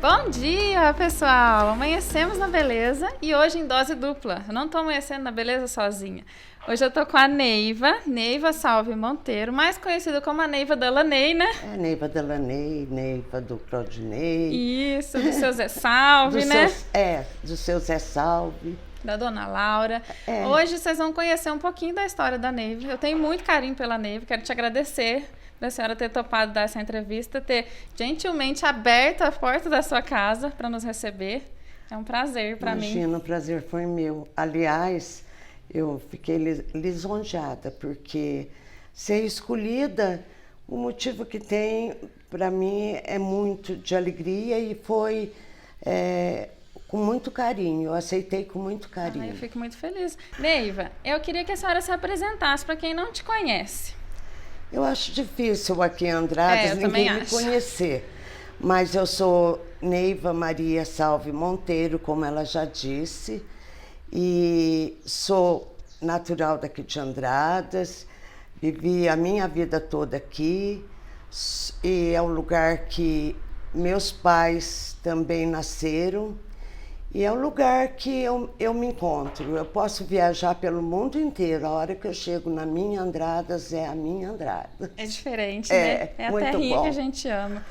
Bom dia, pessoal! Amanhecemos na beleza e hoje em dose dupla. Eu não estou amanhecendo na beleza sozinha. Hoje eu estou com a Neiva Salve Monteiro, mais conhecida como a Neiva Delaney, né? É, Neiva Delaney, Neiva do Claudinei. Isso, do seu Zé Salve, né? Do seu Zé Salve. Da Dona Laura. Hoje vocês vão conhecer um pouquinho da história da Neiva. Eu tenho muito carinho pela Neiva, quero te agradecer da senhora ter topado dar essa entrevista, ter gentilmente aberto a porta da sua casa para nos receber. É um prazer para mim. Imagina, o prazer foi meu. Aliás, eu fiquei lisonjeada, porque ser escolhida, o motivo que tem, para mim, é muito de alegria e foi com muito carinho. Eu aceitei com muito carinho. Eu fico muito feliz. Neiva, eu queria que a senhora se apresentasse para quem não te conhece. Eu acho difícil aqui em Andradas ninguém me conhecer, mas eu sou Neiva Maria Salve Monteiro, como ela já disse, e sou natural daqui de Andradas, vivi a minha vida toda aqui, e é um lugar que meus pais também nasceram, e é um lugar que eu me encontro. Eu posso viajar pelo mundo inteiro. A hora que eu chego na minha Andradas, é a minha Andradas. É diferente, né? É a terrinha que a gente ama.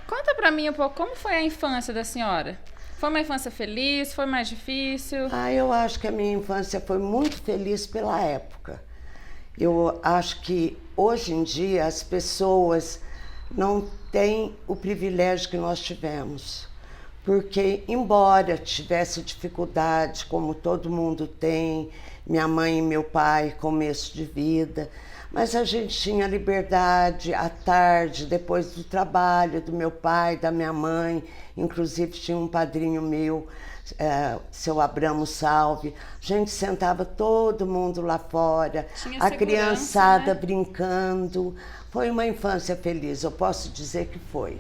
Conta pra mim um pouco, como foi a infância da senhora? Foi uma infância feliz? Foi mais difícil? Eu acho que a minha infância foi muito feliz pela época. Eu acho que hoje em dia as pessoas não têm o privilégio que nós tivemos. Porque, embora tivesse dificuldade, como todo mundo tem, minha mãe e meu pai, começo de vida, mas a gente tinha liberdade à tarde, depois do trabalho do meu pai, da minha mãe, inclusive tinha um padrinho meu, seu Abramo Salve, a gente sentava todo mundo lá fora, a criançada, né? Brincando. Foi uma infância feliz, eu posso dizer que foi.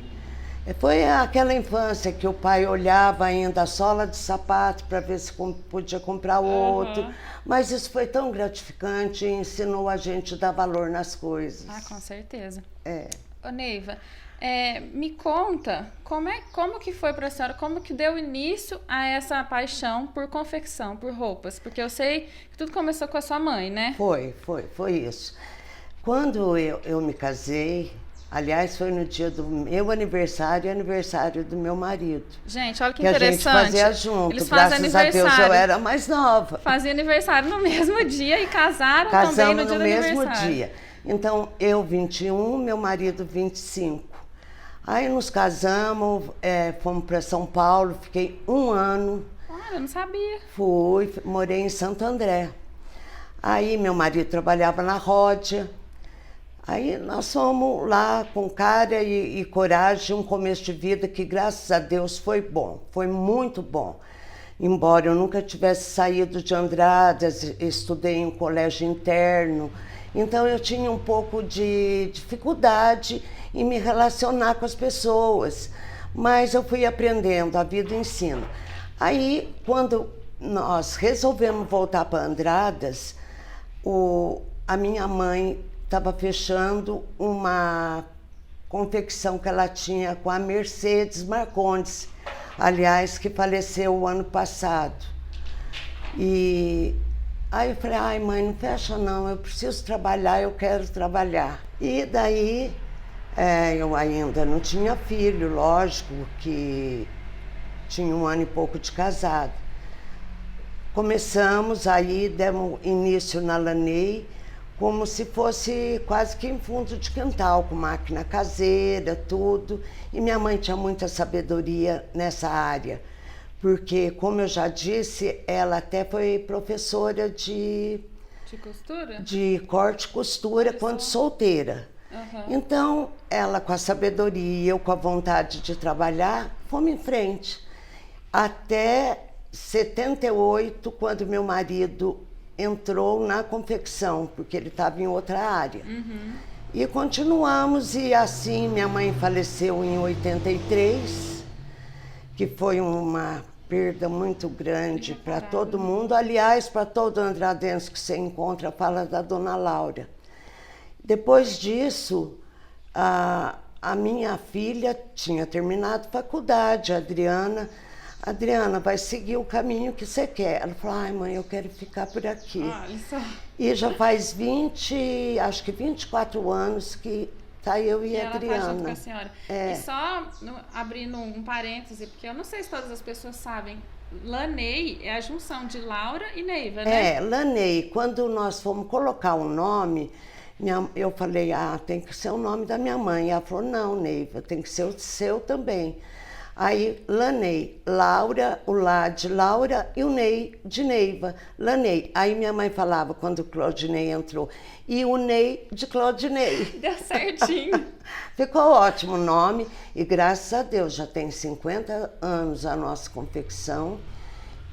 Foi aquela infância que o pai olhava ainda a sola de sapato para ver se podia comprar outro. Mas isso foi tão gratificante e ensinou a gente a dar valor nas coisas. Com certeza. Ô Neiva, me conta como que foi para a senhora, como que deu início a essa paixão por confecção, por roupas? Porque eu sei que tudo começou com a sua mãe, né? Foi isso. Quando eu me casei, aliás, foi no dia do meu aniversário e aniversário do meu marido. Gente, olha que interessante. Que a gente fazia junto. Eles fazem aniversário. Graças a Deus eu era mais nova. Fazia aniversário no mesmo dia e casaram também no dia do aniversário. Casamos no mesmo dia. Então, eu 21, meu marido 25. Aí nos casamos, fomos para São Paulo, fiquei 1 ano. Eu não sabia. Morei em Santo André. Aí meu marido trabalhava na Ródia. Aí nós fomos lá com cara e coragem, um começo de vida que, graças a Deus, foi bom, foi muito bom. Embora eu nunca tivesse saído de Andradas, estudei em um colégio interno, então eu tinha um pouco de dificuldade em me relacionar com as pessoas, mas eu fui aprendendo, a vida ensina. Aí, quando nós resolvemos voltar para Andradas, a minha mãe estava fechando uma confecção que ela tinha com a Mercedes Marcondes, aliás, que faleceu o ano passado. E aí eu falei, mãe, não fecha não, eu preciso trabalhar, eu quero trabalhar. E daí, eu ainda não tinha filho, lógico, que tinha 1 ano e pouco de casado. Começamos, aí demos início na Laney, como se fosse quase que em fundo de quintal, com máquina caseira, tudo. E minha mãe tinha muita sabedoria nessa área, porque, como eu já disse, ela até foi professora de costura? De corte e costura quando solteira. Então, ela com a sabedoria e eu com a vontade de trabalhar, fomos em frente. Até 78, quando meu marido entrou na confecção, porque ele estava em outra área. E continuamos, e assim minha mãe faleceu em 83, que foi uma perda muito grande para todo mundo. Aliás, para todo andradense que você encontra, fala da Dona Laura. Depois disso, a minha filha tinha terminado faculdade, a Adriana. Adriana, vai seguir o caminho que você quer. Ela falou, ai mãe, eu quero ficar por aqui. Isso. E já faz 24 anos que tá eu e a Adriana. Ela tá junto com a senhora. E só abrindo um parêntese, porque eu não sei se todas as pessoas sabem, Lanei é a junção de Laura e Neiva, né? Lanei. Quando nós fomos colocar um nome, eu falei, tem que ser o nome da minha mãe. Ela falou, não, Neiva, tem que ser o seu também. Aí, Lanei, Laura, o Lá de Laura e o Ney de Neiva, Lanei. Aí minha mãe falava, quando o Claudinei entrou, e o Ney de Claudinei. Deu certinho. Ficou ótimo o nome e graças a Deus já tem 50 anos a nossa confecção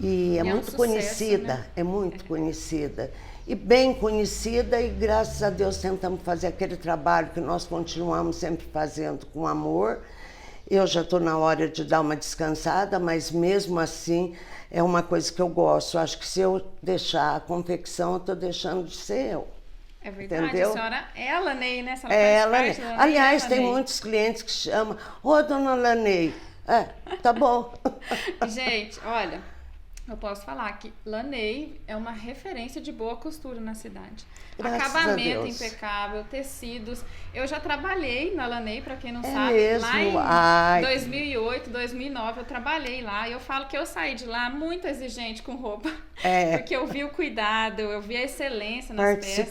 e é muito sucesso, conhecida, né? É muito conhecida. E bem conhecida e graças a Deus tentamos fazer aquele trabalho que nós continuamos sempre fazendo com amor. Eu já estou na hora de dar uma descansada, mas mesmo assim é uma coisa que eu gosto. Acho que se eu deixar a confecção, eu estou deixando de ser eu. É verdade, entendeu? A senhora é a Lanei, né? A Lanei. Aliás, tem muitos clientes que chamam, dona Lanei. Tá bom. Gente, olha, eu posso falar que Lanei é uma referência de boa costura na cidade. Graças Acabamento impecável, tecidos. Eu já trabalhei na Lanei, para quem não sabe, mesmo? Lá em 2008, 2009, eu trabalhei lá. E eu falo que eu saí de lá muito exigente com roupa. Porque eu vi o cuidado, eu vi a excelência nas peças.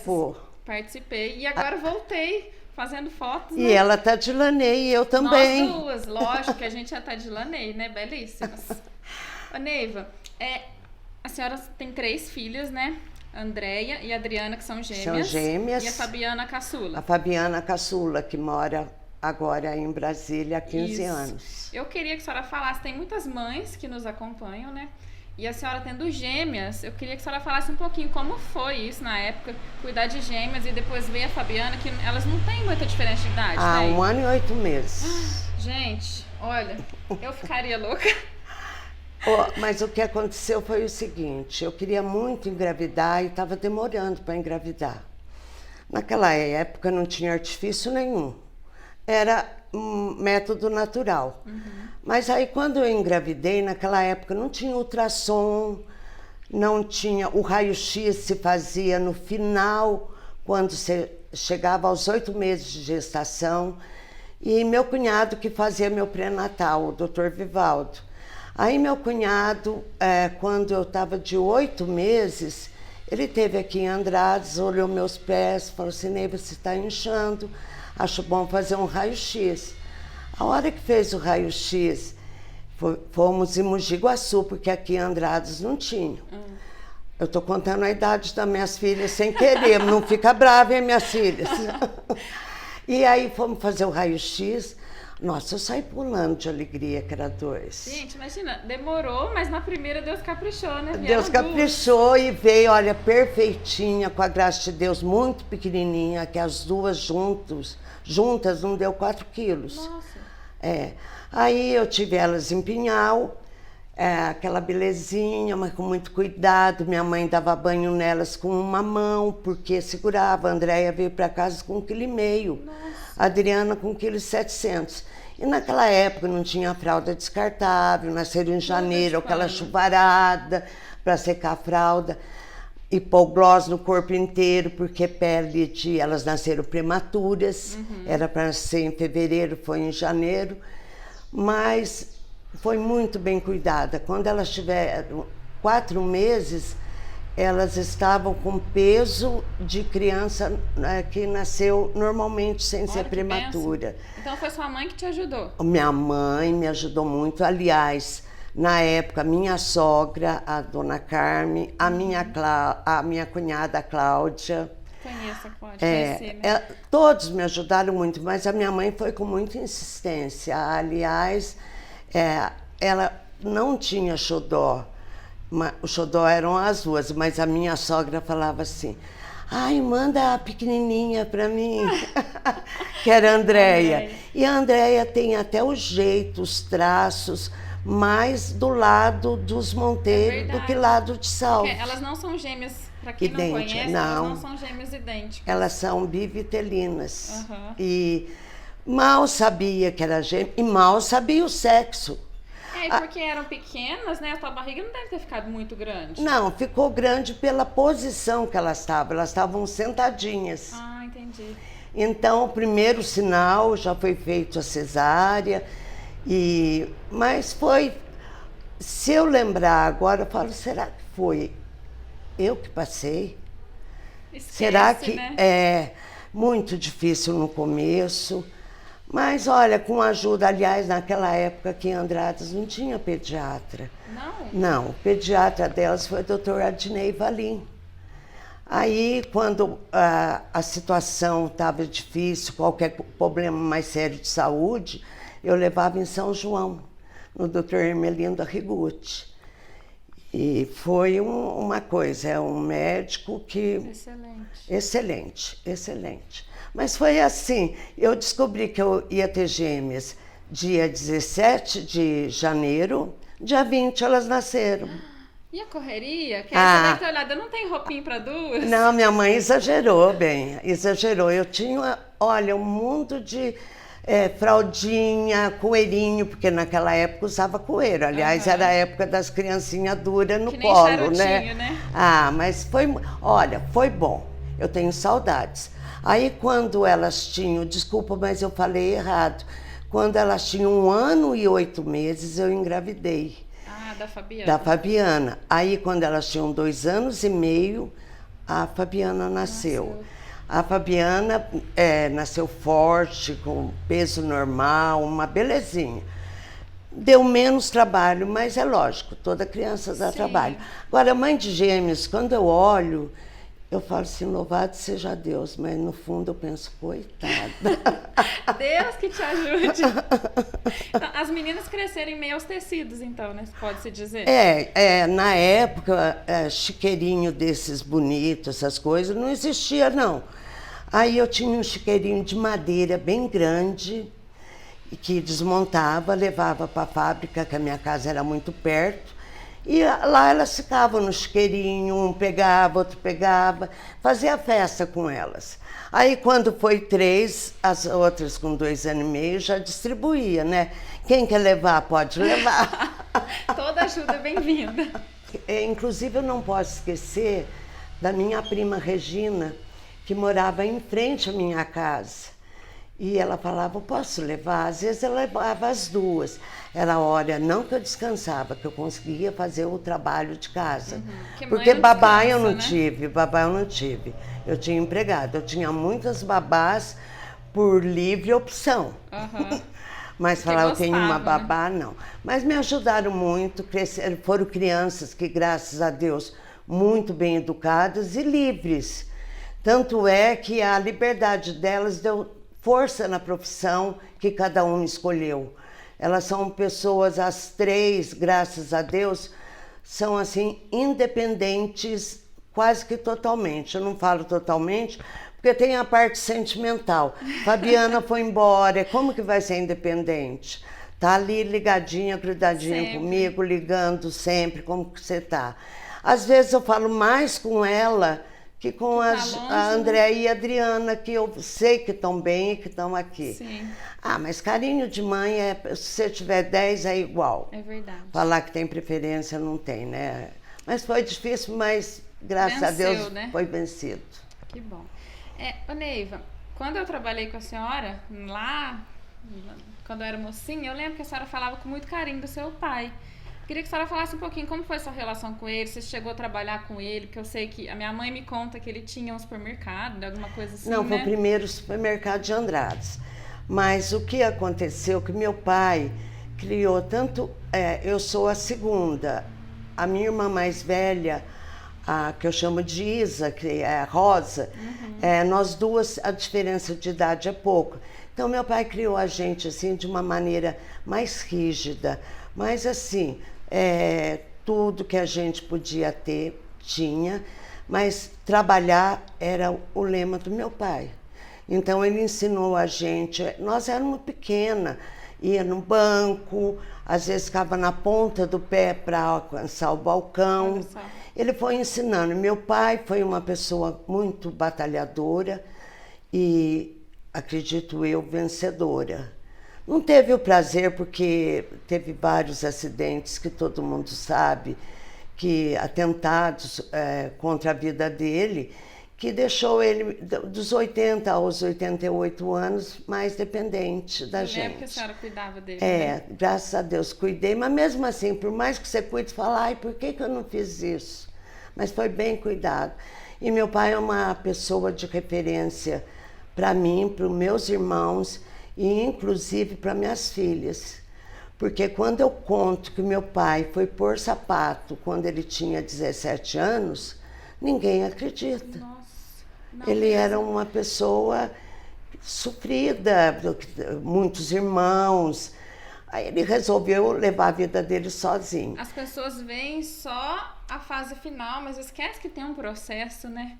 Participei. E agora voltei fazendo fotos. E ela tá de Lanei, e eu também. Nós duas, lógico que a gente já tá de Lanei, né? Belíssimas. Ô, Neiva, a senhora tem 3 filhas, né? Andréia e Adriana, que são gêmeas. São gêmeas. E a Fabiana caçula. A Fabiana caçula, que mora agora em Brasília há 15 anos. Eu queria que a senhora falasse, tem muitas mães que nos acompanham, né? E a senhora tendo gêmeas, eu queria que a senhora falasse um pouquinho como foi isso na época, cuidar de gêmeas e depois ver a Fabiana, que elas não têm muita diferença de idade, né? 1 ano e 8 meses. Gente, olha, eu ficaria louca. Mas o que aconteceu foi o seguinte, eu queria muito engravidar e estava demorando para engravidar. Naquela época não tinha artifício nenhum, era um método natural. Mas aí quando eu engravidei, naquela época não tinha ultrassom, não tinha, o raio-x se fazia no final, quando você chegava aos 8 meses de gestação, e meu cunhado que fazia meu pré-natal, o Dr. Vivaldo. Aí meu cunhado, quando eu estava de 8 meses, ele esteve aqui em Andrades, olhou meus pés, falou assim, Neiva, você está inchando, acho bom fazer um raio-x. A hora que fez o raio-x, fomos em Mogi Guaçu, porque aqui em Andrades não tinha. Eu estou contando a idade das minhas filhas sem querer, não fica brava, hein, minhas filhas? E aí fomos fazer o raio-x. Nossa, eu saí pulando de alegria, que era 2. Gente, imagina, demorou, mas na primeira Deus caprichou, né? Deus caprichou e veio, olha, perfeitinha, com a graça de Deus, muito pequenininha, que as duas juntas não deu 4 quilos. Nossa. Aí eu tive elas em Pinhal, aquela belezinha, mas com muito cuidado. Minha mãe dava banho nelas com uma mão, porque segurava. A Andréia veio para casa com 1,5 kg. A Adriana com 1,7 kg. E naquela época não tinha fralda descartável, nasceram em janeiro, aquela chuvarada para secar a fralda. Hipoglós no corpo inteiro, porque elas nasceram prematuras. Era para nascer em fevereiro, foi em janeiro. Mas foi muito bem cuidada. Quando elas tiveram 4 meses, elas estavam com peso de criança que nasceu normalmente, sem ser prematura. Então foi sua mãe que te ajudou? Minha mãe me ajudou muito. Aliás, na época, minha sogra, a dona Carmen, a minha cunhada, a Cláudia. Conheço a Cláudia, conheci, né? Todos me ajudaram muito, mas a minha mãe foi com muita insistência. Aliás, ela não tinha xodó. O xodó eram as 2, mas a minha sogra falava assim, ai, manda a pequenininha para mim, que era a Andréia. E a Andréia tem até o jeito, os traços, mais do lado dos Monteiros do que lado de Salto. Porque elas não são gêmeas, para quem não conhece, elas não são gêmeas idênticas. Elas são bivitelinas. E Mal sabia que era gêmeo e mal sabia o sexo. Porque eram pequenas, né? A tua barriga não deve ter ficado muito grande. Não, ficou grande pela posição que elas estavam. Elas estavam sentadinhas. Ah, entendi. Então, o primeiro sinal já foi feito a cesárea. Mas foi... Se eu lembrar agora, eu falo, será que foi eu que passei? Esquece, Será que né? é muito difícil no começo? Mas olha, com ajuda, aliás, naquela época aqui em Andradas não tinha pediatra. Não? Não, o pediatra delas foi o Dr. Adnei Valim. Aí, quando a situação estava difícil, qualquer problema mais sério de saúde, eu levava em São João, no Dr. Hermelindo Arrigucci. E foi uma coisa, é um médico que... Excelente. Excelente. Mas foi assim, eu descobri que eu ia ter gêmeas dia 17 de janeiro, dia 20 elas nasceram. E a correria? Que aí você deve ter olhado, eu não tenho roupinha para duas? Não, minha mãe exagerou, bem, exagerou. Eu tinha, olha, um mundo de fraldinha, coelhinho, porque naquela época usava coelho. Aliás, era a época das criancinhas duras no colo, né? Mas foi bom. Eu tenho saudades. Aí, quando elas tinham, desculpa, mas eu falei errado, quando elas tinham 1 ano e 8 meses, eu engravidei. Da Fabiana. Da Fabiana. Aí, quando elas tinham 2 anos e meio, a Fabiana nasceu. A Fabiana nasceu forte, com peso normal, uma belezinha. Deu menos trabalho, mas é lógico, toda criança dá trabalho. Agora, mãe de gêmeos, quando eu olho, eu falo assim, louvado seja Deus, mas no fundo eu penso, coitada. Deus que te ajude. Então, as meninas cresceram em meio aos tecidos, então, né? Pode-se dizer? Na época, chiqueirinho desses bonitos, essas coisas, não existia, não. Aí eu tinha um chiqueirinho de madeira bem grande, que desmontava, levava para a fábrica, que a minha casa era muito perto. E lá elas ficavam no chiqueirinho, um pegava, outro pegava, fazia festa com elas. Aí quando foi 3, as outras com 2 anos e meio já distribuía, né? Quem quer levar, pode levar. Toda ajuda é bem-vinda. Inclusive eu não posso esquecer da minha prima Regina, que morava em frente à minha casa. E ela falava, posso levar? Às vezes ela levava as 2. Era hora, não que eu descansava, que eu conseguia fazer o trabalho de casa. Porque babá eu não tive, Eu tinha empregado, eu tinha muitas babás por livre opção. Mas falar, eu tenho uma babá, não. Mas me ajudaram muito, foram crianças que, graças a Deus, muito bem educadas e livres. Tanto é que a liberdade delas deu força na profissão que cada uma escolheu. Elas são pessoas, as 3, graças a Deus, são assim, independentes quase que totalmente. Eu não falo totalmente, porque tem a parte sentimental. Fabiana foi embora, como que vai ser independente? Tá ali ligadinha, grudadinha comigo, ligando sempre, como que você tá? Às vezes eu falo mais com ela que com a Andréia e a Adriana, que eu sei que estão bem e que estão aqui. Mas carinho de mãe, se você tiver 10, é igual. É verdade. Falar que tem preferência, não tem, né? Mas foi difícil, mas graças a Deus, né? Foi vencido. Que bom. Ô Neiva, quando eu trabalhei com a senhora, lá, quando eu era mocinha, eu lembro que a senhora falava com muito carinho do seu pai. Queria que a senhora falasse um pouquinho como foi sua relação com ele, se você chegou a trabalhar com ele, porque eu sei que a minha mãe me conta que ele tinha um supermercado, alguma coisa assim, Não, foi o primeiro supermercado de Andradas. Mas o que aconteceu, que meu pai criou tanto... eu sou a segunda, a minha irmã mais velha, que eu chamo de Isa, que é a Rosa, nós duas, a diferença de idade é pouco. Então, meu pai criou a gente assim de uma maneira mais rígida, mas assim... tudo que a gente podia ter, tinha, mas trabalhar era o lema do meu pai. Então ele ensinou a gente, nós éramos pequena, ia no banco, às vezes ficava na ponta do pé para alcançar o balcão. Ele foi ensinando. Meu pai foi uma pessoa muito batalhadora e acredito eu, vencedora. Não teve o prazer porque teve vários acidentes que todo mundo sabe, que atentados contra a vida dele, que deixou ele dos 80 aos 88 anos mais dependente da gente. Porque a senhora cuidava dele. Né? Graças a Deus cuidei, mas mesmo assim, por mais que você cuide, fala, ai, por que eu não fiz isso? Mas foi bem cuidado. E meu pai é uma pessoa de referência para mim, para os meus irmãos e inclusive para minhas filhas. Porque quando eu conto que meu pai foi pôr sapato quando ele tinha 17 anos, ninguém acredita. Nossa. Ele era uma pessoa sofrida, muitos irmãos. Aí ele resolveu levar a vida dele sozinho. As pessoas veem só a fase final, mas esquece que tem um processo, né?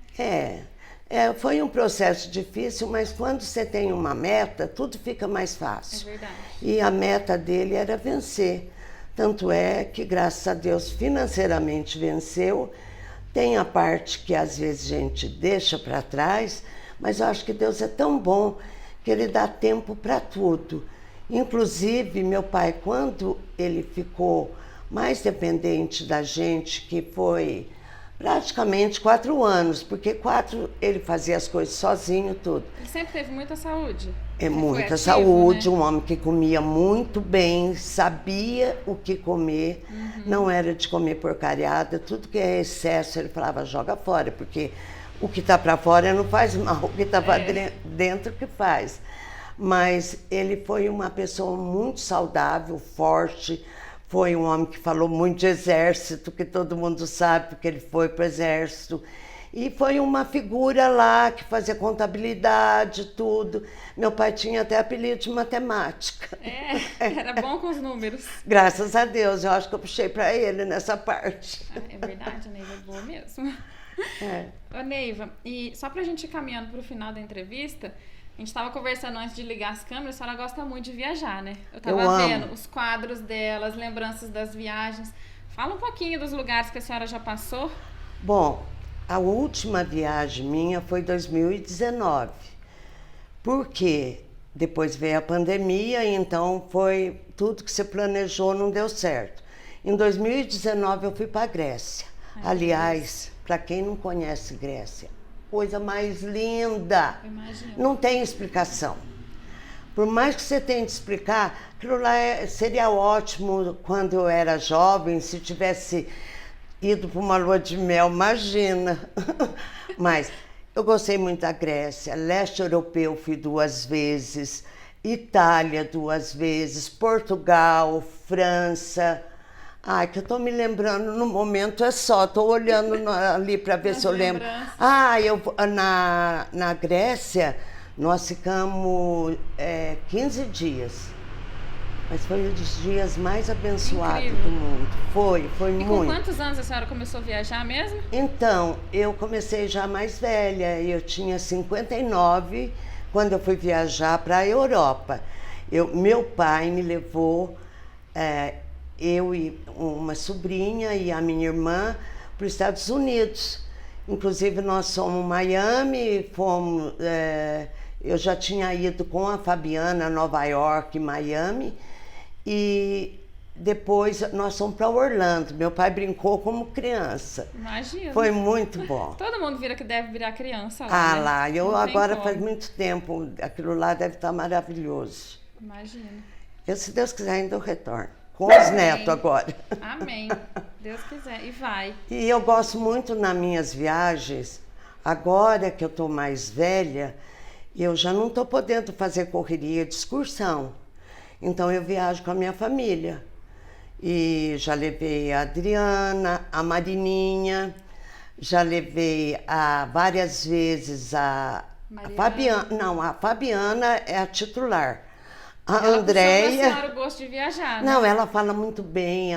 Foi um processo difícil, mas quando você tem uma meta, tudo fica mais fácil. É verdade. E a meta dele era vencer. Tanto é que, graças a Deus, financeiramente venceu. Tem a parte que às vezes a gente deixa para trás, mas eu acho que Deus é tão bom que Ele dá tempo para tudo. Inclusive, meu pai, quando ele ficou mais dependente da gente, que foi praticamente 4 anos, porque 4 ele fazia as coisas sozinho, tudo. Ele sempre teve muita saúde. Muita ativo, saúde, né? Um homem que comia muito bem, sabia o que comer, não era de comer porcariada, tudo que é excesso ele falava, joga fora, porque o que está para fora não faz mal, o que está dentro que faz. Mas ele foi uma pessoa muito saudável, forte, foi um homem que falou muito de exército, que todo mundo sabe, porque ele foi para o exército. E foi uma figura lá que fazia contabilidade, tudo. Meu pai tinha até apelido de matemática. Era bom com os números. Graças a Deus, eu acho que eu puxei para ele nessa parte. É verdade, a Neiva é boa mesmo. Ô, Neiva, e só pra gente ir caminhando pro final da entrevista, a gente estava conversando antes de ligar as câmeras, a senhora gosta muito de viajar, né? Eu tava vendo os quadros dela, as lembranças das viagens. Fala um pouquinho dos lugares que a senhora já passou. Bom, a última viagem minha foi em 2019, porque depois veio a pandemia, então foi tudo que você planejou não deu certo. Em 2019 eu fui para a Grécia. Aliás, para quem não conhece Grécia, coisa mais linda. Não tem explicação. Por mais que você tente explicar, aquilo lá seria ótimo quando eu era jovem, se tivesse ido para uma lua de mel, imagina. Mas eu gostei muito da Grécia, leste europeu fui 2 vezes, Itália 2 vezes, Portugal, França. Ai, que eu tô me lembrando no momento é só, tô olhando ali para ver se eu lembro. Na Grécia nós ficamos 15 dias. Mas foi um dos dias mais abençoados do mundo. Foi muito. E com quantos anos a senhora começou a viajar mesmo? Então, eu comecei já mais velha. Eu tinha 59 quando eu fui viajar para a Europa. Meu pai me levou, eu e uma sobrinha e a minha irmã, para os Estados Unidos. Inclusive, nós fomos em Miami, eu já tinha ido com a Fabiana a Nova York, Miami, e depois nós fomos para Orlando. Meu pai brincou como criança. Imagina. Foi muito bom. Todo mundo vira que deve virar criança lá, né? Lá, eu agora faz muito tempo, aquilo lá deve estar maravilhoso. Imagina. Eu, se Deus quiser, ainda eu retorno. Com os netos agora. Amém. Deus quiser. E vai. E eu gosto muito nas minhas viagens, agora que eu estou mais velha, eu já não estou podendo fazer correria de excursão. Então eu viajo com a minha família. E já levei a Adriana, a Marininha, já levei várias vezes a Fabiana. Não, a Fabiana é a titular. A Andréia. Ela o gosto de viajar, né? Não, ela fala muito bem,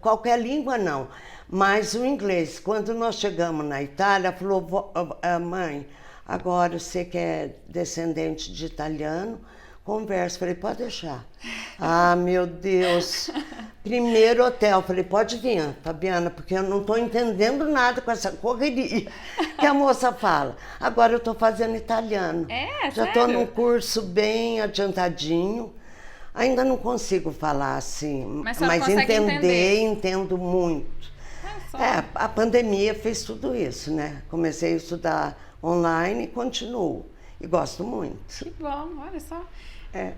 qualquer língua não, mas o inglês. Quando nós chegamos na Itália, ela falou, mãe, agora você que é descendente de italiano, conversa. Falei, pode deixar. Ah, meu Deus. Primeiro hotel, falei, pode vir, Fabiana, porque eu não estou entendendo nada com essa correria que a moça fala. Agora eu estou fazendo italiano. Já estou num curso bem adiantadinho. Ainda não consigo falar assim, mas entendo muito. A pandemia fez tudo isso, né? Comecei a estudar online e continuo. E gosto muito. Que bom, olha só.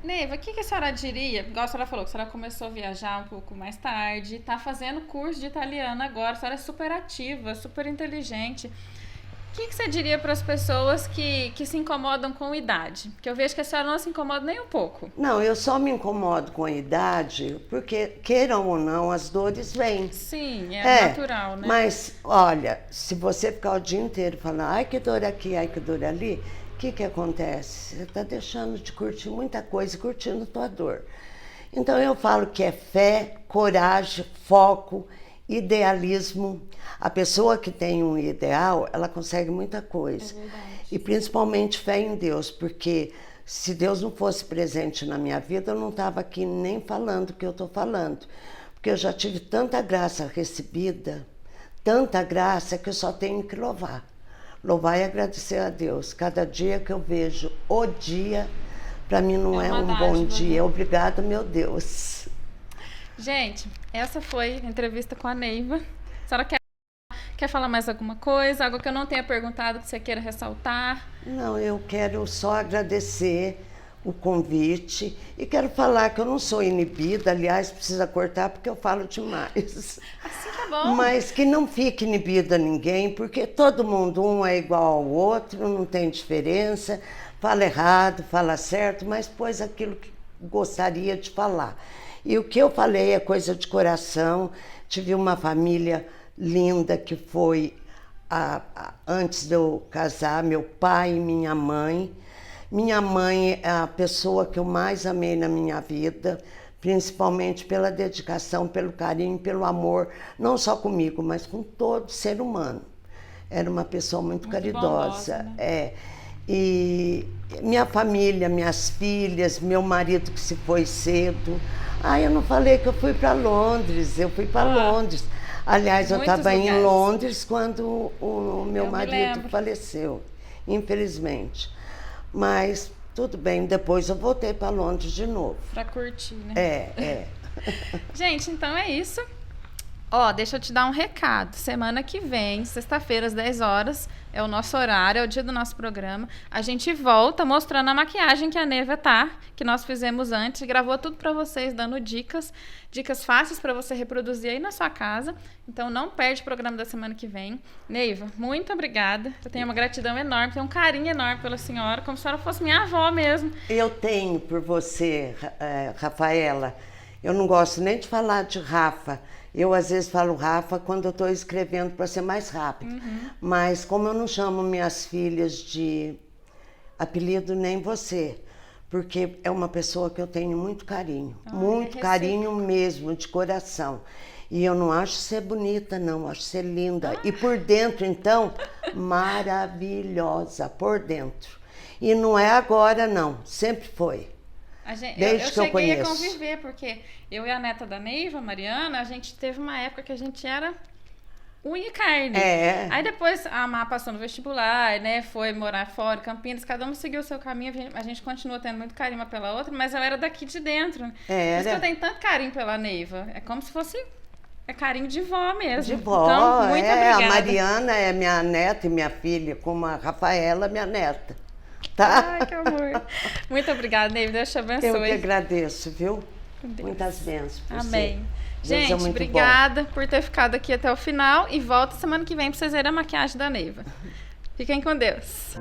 Neiva, o que a senhora diria? Igual a senhora falou, que a senhora começou a viajar um pouco mais tarde, está fazendo curso de italiano agora, a senhora é super ativa, super inteligente. O que você diria para as pessoas que se incomodam com idade? Porque eu vejo que a senhora não se incomoda nem um pouco. Não, eu só me incomodo com a idade porque, queiram ou não, as dores vêm. Sim, é natural, né? Mas, olha, se você ficar o dia inteiro falando, ai que dor aqui, ai que dor ali, o que acontece? Você está deixando de curtir muita coisa e curtindo tua dor. Então eu falo que é fé, coragem, foco, idealismo. A pessoa que tem um ideal, ela consegue muita coisa. E principalmente fé em Deus, porque se Deus não fosse presente na minha vida, eu não estava aqui nem falando o que eu estou falando. Porque eu já tive tanta graça recebida, tanta graça, que eu só tenho que louvar. Louvar e agradecer a Deus. Cada dia que eu vejo o dia, para mim não é um bom dia. Obrigada, meu Deus. Gente, essa foi a entrevista com a Neiva. A senhora quer falar mais alguma coisa? Algo que eu não tenha perguntado que você queira ressaltar? Não, eu quero só agradecer o convite e quero falar que eu não sou inibida, aliás, precisa cortar porque eu falo demais. Assim tá bom. Mas que não fique inibida ninguém, porque todo mundo, um é igual ao outro, não tem diferença, fala errado, fala certo, mas pôs aquilo que gostaria de falar. E o que eu falei é coisa de coração. Tive uma família linda que foi, antes de eu casar, meu pai e minha mãe. Minha mãe é a pessoa que eu mais amei na minha vida, principalmente pela dedicação, pelo carinho, pelo amor, não só comigo, mas com todo ser humano. Era uma pessoa muito caridosa. Bondosa, né? E minha família, minhas filhas, meu marido que se foi cedo. Eu não falei que eu fui para Londres, eu fui para Londres. Aliás, eu estava em Londres quando o meu marido faleceu, infelizmente. Mas tudo bem, depois eu voltei para Londres de novo. Para curtir, né? Gente, então é isso. Deixa eu te dar um recado. Semana que vem, sexta-feira, às 10 horas, é o nosso horário, é o dia do nosso programa. A gente volta mostrando a maquiagem que a Neiva que nós fizemos antes, gravou tudo para vocês, dando dicas fáceis para você reproduzir aí na sua casa. Então não perde o programa da semana que vem. Neiva, muito obrigada. Eu tenho uma gratidão enorme, tenho um carinho enorme pela senhora, como se a senhora fosse minha avó mesmo. Eu tenho por você, Rafaela. Eu não gosto nem de falar de Rafa. Eu, às vezes, falo Rafa quando eu estou escrevendo para ser mais rápido. Mas como eu não chamo minhas filhas de apelido nem você, porque é uma pessoa que eu tenho muito carinho. Muito carinho mesmo, de coração. E eu não acho ser bonita, não. Acho ser linda. E por dentro, então, maravilhosa. Por dentro. E não é agora, não. Sempre foi. Desde que eu conheço. Eu cheguei a conviver, porque eu e a neta da Neiva, Mariana, a gente teve uma época que a gente era unha e carne. Aí depois a Má passou no vestibular, né, foi morar fora, Campinas, cada um seguiu o seu caminho, a gente continua tendo muito carinho uma pela outra, mas ela era daqui de dentro. Por isso que eu tenho tanto carinho pela Neiva. É como se fosse carinho de vó mesmo. De vó, então, muito obrigada. A Mariana é minha neta e minha filha, como a Rafaela, minha neta. Tá? Ai, que amor. Muito obrigada, Neiva. Deus te abençoe. Eu que agradeço, viu? Muitas bênçãos. Amém. Deus gente, obrigada por ter ficado aqui até o final e volta semana que vem para vocês verem a maquiagem da Neiva. Fiquem com Deus.